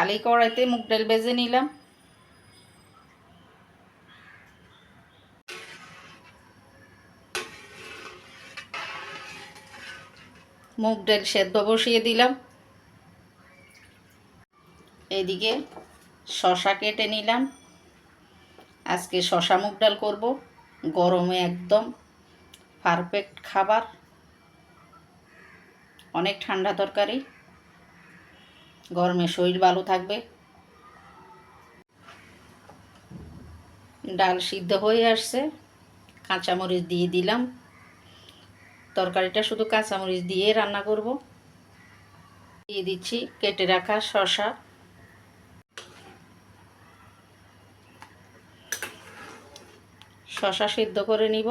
খালি কড়াইতে মুগ ডাল ভেজে নিলাম। মুগ ডাল সেদ্ধ বসিয়ে দিলাম। এদিকে শসা কেটে নিলাম। আজকে শসা মুগ ডাল করব, গরমে একদম পারফেক্ট খাবার, অনেক ঠান্ডা তরকারি, গরমে শরীর ভালো থাকবে। ডাল সিদ্ধ হয়ে আসছে, কাঁচামরিচ দিয়ে দিলাম। তরকারিটা শুধু কাঁচামরিচ দিয়ে রান্না করব। দিয়ে দিচ্ছি কেটে রাখা শসা। শসা সিদ্ধ করে নিব।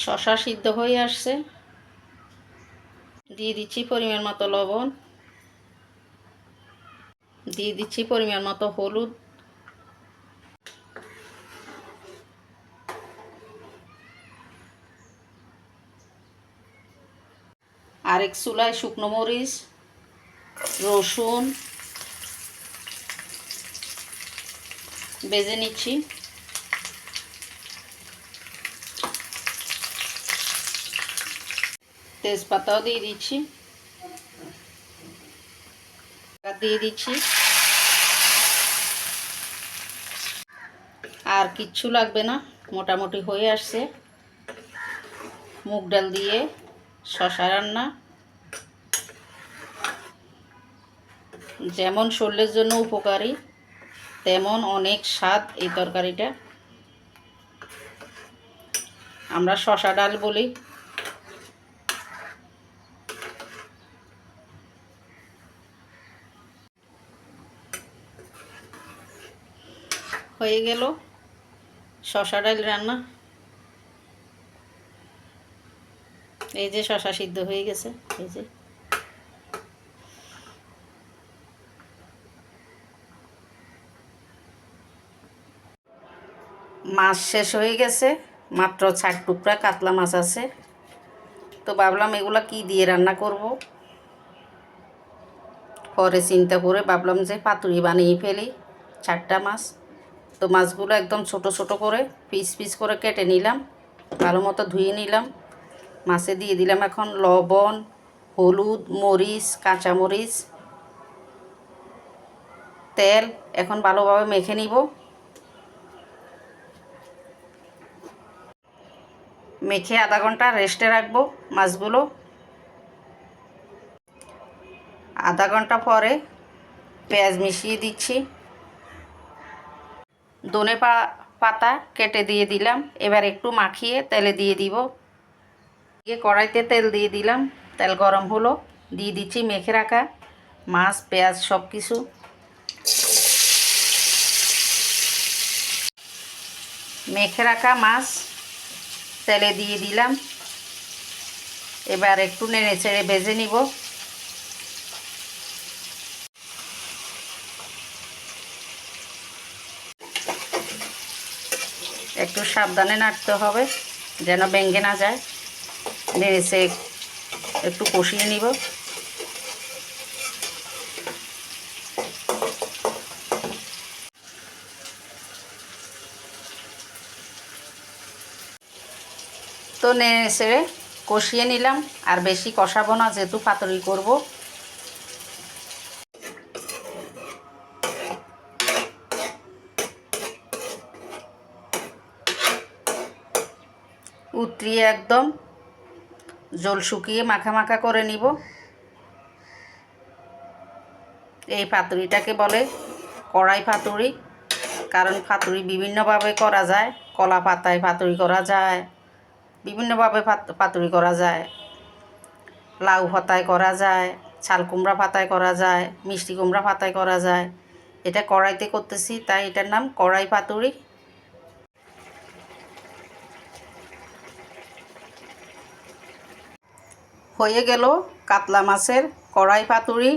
শসা সিদ্ধ হয়ে আসছে, দিয়ে দিচ্ছি পরিমাণ মতো লবণ, দিয়ে দিচ্ছি পরিমাণ মতো হলুদ, আরেক চুলায় শুকনো মরিচ, রসুন ভেজে নিচ্ছি। তেজপাতাও দিয়ে দিচ্ছি, দিয়ে দিচ্ছি। আর কিচ্ছু লাগবে না, মোটামুটি হয়ে আসছে। মুগ ডাল দিয়ে শসা রান্না যেমন শরীরের জন্য উপকারী, তেমন অনেক স্বাদ এই তরকারিটা। আমরা শসা ডাল বলি। হয়ে গেল শসা ডাল রান্না। এই যে শসা সিদ্ধ হয়ে গেছে, এই যে। মাছ শেষ হয়ে গেছে, মাত্র 4 টুকরা কাতলা মাছ আছে। তো ভাবলাম এগুলা কি দিয়ে রান্না করব। পরে চিন্তা করে ভাবলাম যে পাতুরি বানিয়ে ফেলি 4টা মাছ। তো মাছগুলো একদম ছোট ছোট করে পিস পিস করে কেটে নিলাম, ভালো মতো ধুয়ে নিলাম। মাছে দিয়ে দিলাম এখন লবণ, হলুদ, মরিচ, কাঁচামরিচ, তেল। এখন ভালোভাবে মেখে নিব। মেখে আধা ঘন্টা রেস্টে রাখবো মাছগুলো। আধা ঘন্টা পরে পেঁয়াজ মিশিয়ে দিচ্ছি, ধনে পাতা কেটে দিয়ে দিলাম। এবার একটু মাখিয়ে তেলে দিয়ে দিব। কড়াইতে তেল দিয়ে দিলাম, তেল গরম হলো, দিয়ে দিচ্ছি মেখে রাখা মাছ, পেঁয়াজ সব কিছু। মেখে রাখা মাছ তেলে দিয়ে দিলাম। এবার একটু নেড়ে চেড়ে ভেজে নিব। একটু সাবধানে নাড়তে হবে যেন ভেঙে না যায়। নেড়ে চেড়ে একটু কষিয়ে নিব। তো নেড়ে চেড়ে কষিয়ে নিলাম। আর বেশি কষাবো না, যেহেতু পাতুরি করব। উতরিয়ে একদম জল শুকিয়ে মাখা মাখা করে নিব। এই পাতুরিটাকে বলে কড়াই পাতুরি, কারণ পাতুরি বিভিন্নভাবে করা যায়। কলা পাতায় পাতুরি করা যায়, বিভিন্নভাবে পাতুরি করা যায়। লাউ পাতায় করা যায়, চাল কুমড়া পাতায় করা যায়, মিষ্টি কুমড়া পাতায় করা যায়। এটা কড়াইতে করতেছি, তাই এটার নাম কড়াই পাতুরি। হয়ে গেল কাতলা মাছের কড়াই পাতুরি।